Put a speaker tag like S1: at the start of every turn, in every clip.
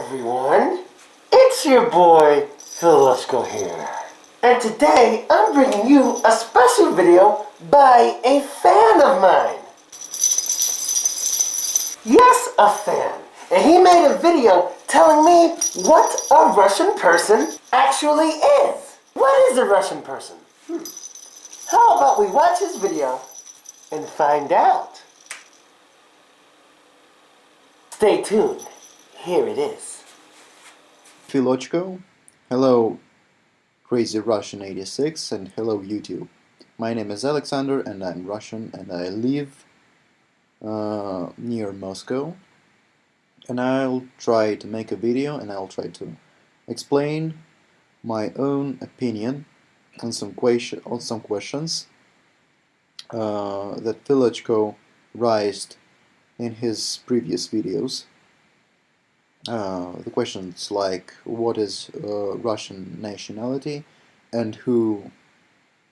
S1: everyone, it's your boy Philochko here, and today I'm bringing you a special video by a fan of mine. Yes, a fan, and he made a video telling me what a Russian person actually is. What is a Russian person? How about we watch his video and find out? Stay tuned. Here it is.
S2: Philochko, hello Crazy Russian 86, and hello YouTube. My name is Alexander and I'm Russian and I live near Moscow, and I'll try to make a video and I'll try to explain my own opinion on some questions that Philochko raised in his previous videos. The questions like what is Russian nationality and who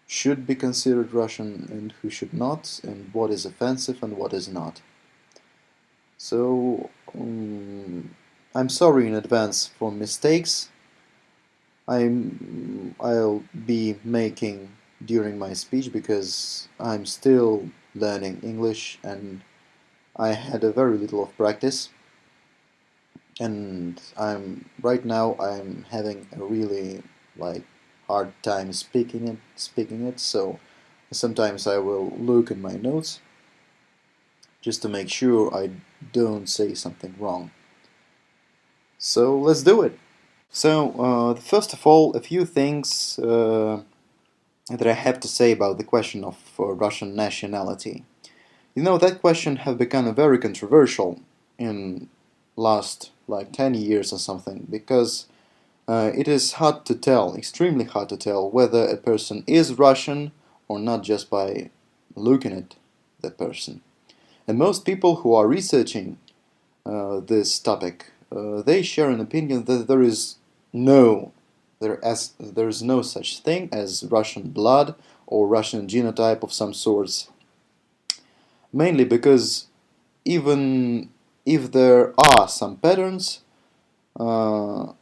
S2: should be considered Russian and who should not, and what is offensive and what is not. So I'm sorry in advance for mistakes I'll be making during my speech, because I'm still learning English and I had a very little of practice. And right now I'm having a really hard time speaking it, so sometimes I will look in my notes just to make sure I don't say something wrong. So let's do it. So first of all, a few things that I have to say about the question of Russian nationality. You know, that question have become very controversial in last 10 years or something, because it is hard to tell, extremely hard to tell, whether a person is Russian or not just by looking at the person. And most people who are researching this topic, they share an opinion that there is no such thing as Russian blood or Russian genotype of some sorts, mainly because even if there are some patterns, like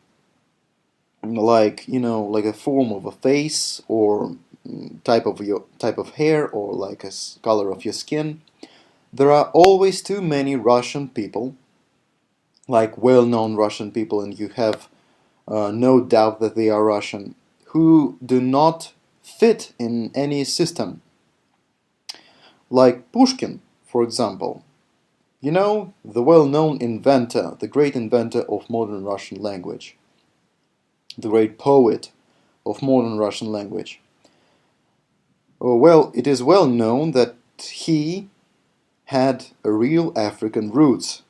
S2: a form of a face or type of hair or like a color of your skin, there are always too many Russian people, like well-known Russian people, and you have no doubt that they are Russian, who do not fit in any system. Like Pushkin, for example. You know, the well-known inventor, the great inventor of modern Russian language, the great poet of modern Russian language. Well, it is well known that he had a real African roots,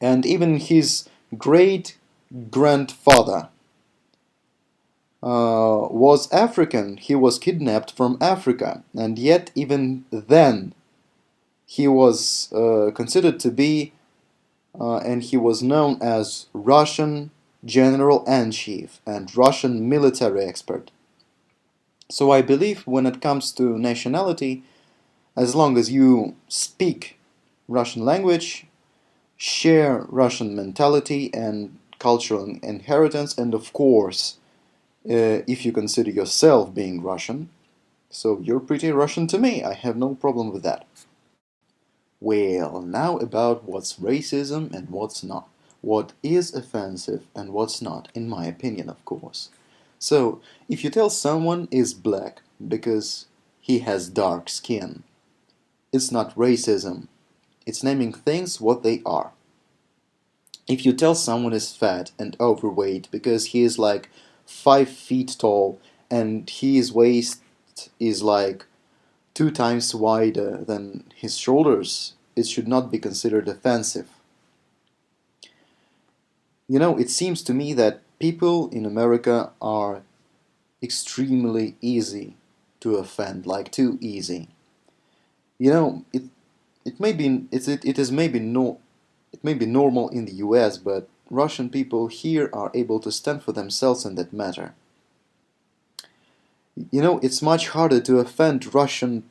S2: and even his great-grandfather was African. He was kidnapped from Africa, and yet even then he was considered to be, and he was known as Russian General-in-Chief and Russian military expert. So I believe when it comes to nationality, as long as you speak Russian language, share Russian mentality and cultural inheritance, and of course, if you consider yourself being Russian, so you're pretty Russian to me. I have no problem with that. Well, now about what's racism and what's not. What is offensive and what's not, in my opinion, of course. So, if you tell someone is black because he has dark skin, it's not racism. It's naming things what they are. If you tell someone is fat and overweight because he is 5 feet tall and his waist is 2 times wider than his shoulders, it should not be considered offensive. You know, it seems to me that people in America are extremely easy to offend, too easy. You know, it may be normal in the US, but Russian people here are able to stand for themselves in that matter. You know, it's much harder to offend Russian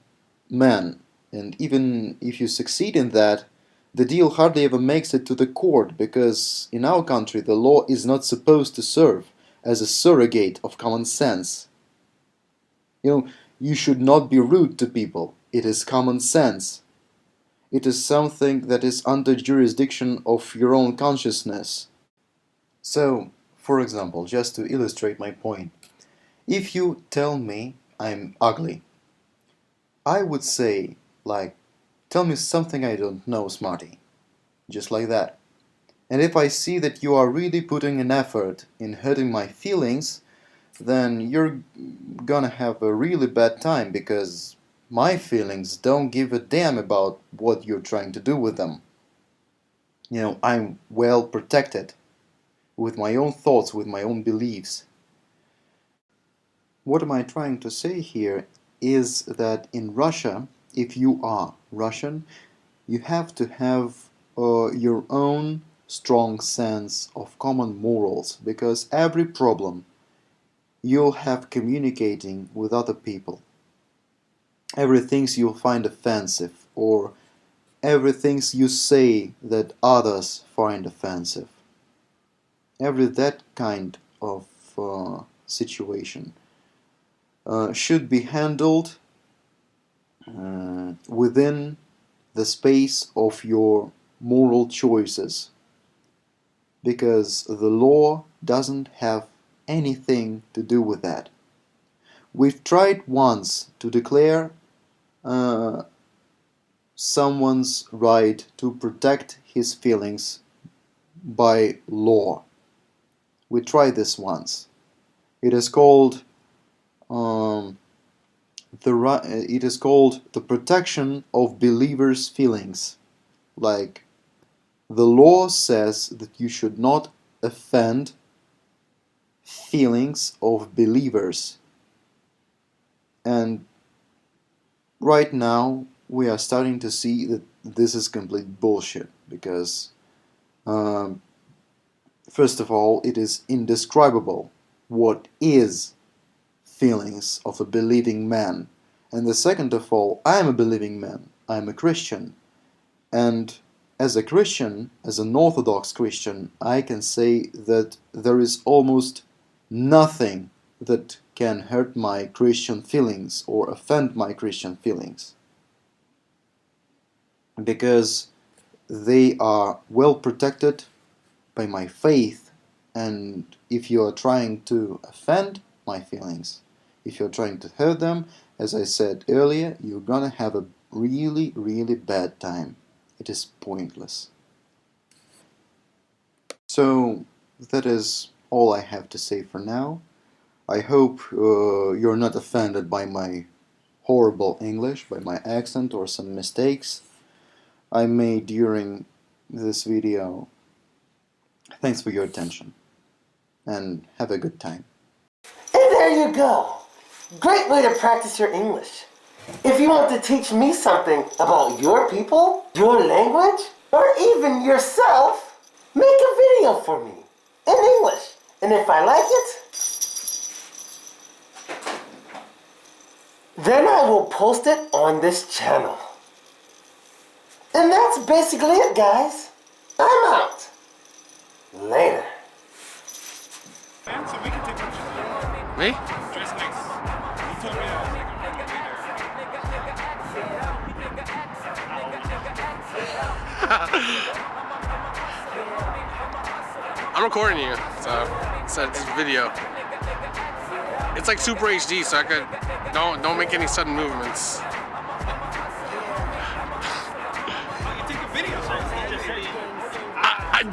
S2: men, and even if you succeed in that, the deal hardly ever makes it to the court because in our country the law is not supposed to serve as a surrogate of common sense. You should not be rude to people. It is common sense. It is something that is under jurisdiction of your own consciousness. So, for example, just to illustrate my point, if you tell me I'm ugly, I would say, like, tell me something I don't know, smarty. Just like that. And if I see that you are really putting an effort in hurting my feelings, then you're gonna have a really bad time because my feelings don't give a damn about what you're trying to do with them. I'm well protected with my own thoughts, with my own beliefs. What am I trying to say here is that in Russia, if you are Russian, you have to have your own strong sense of common morals, because every problem you'll have communicating with other people, everything you'll find offensive, or everything you say that others find offensive, every that kind of situation should be handled within the space of your moral choices, because the law doesn't have anything to do with that. We've tried once to declare someone's right to protect his feelings by law. We tried this once. It is called the protection of believers' feelings. Like, the law says that you should not offend feelings of believers. And right now we are starting to see that this is complete bullshit, because first of all, it is indescribable what is feelings of a believing man. And the second of all, I am a believing man. I am a Christian. And as a Christian, as an Orthodox Christian, I can say that there is almost nothing that can hurt my Christian feelings or offend my Christian feelings, because they are well protected by my faith. And if you are trying to offend my feelings, if you're trying to hurt them, as I said earlier, you're gonna have a really, really bad time. It is pointless. So that is all I have to say for now. I hope you're not offended by my horrible English, by my accent or some mistakes I made during this video. Thanks for your attention, and have a good time.
S1: And there you go. Great way to practice your English. If you want to teach me something about your people, your language, or even yourself, make a video for me in English. And if I like it, then I will post it on this channel. And that's basically it, guys. I'm out. Later.
S3: Me?
S4: Dress nice. You told me that.
S3: I'm recording you, so it's a video. It's like super HD, so I could don't make any sudden movements.
S4: You take a video, so you just say.
S3: I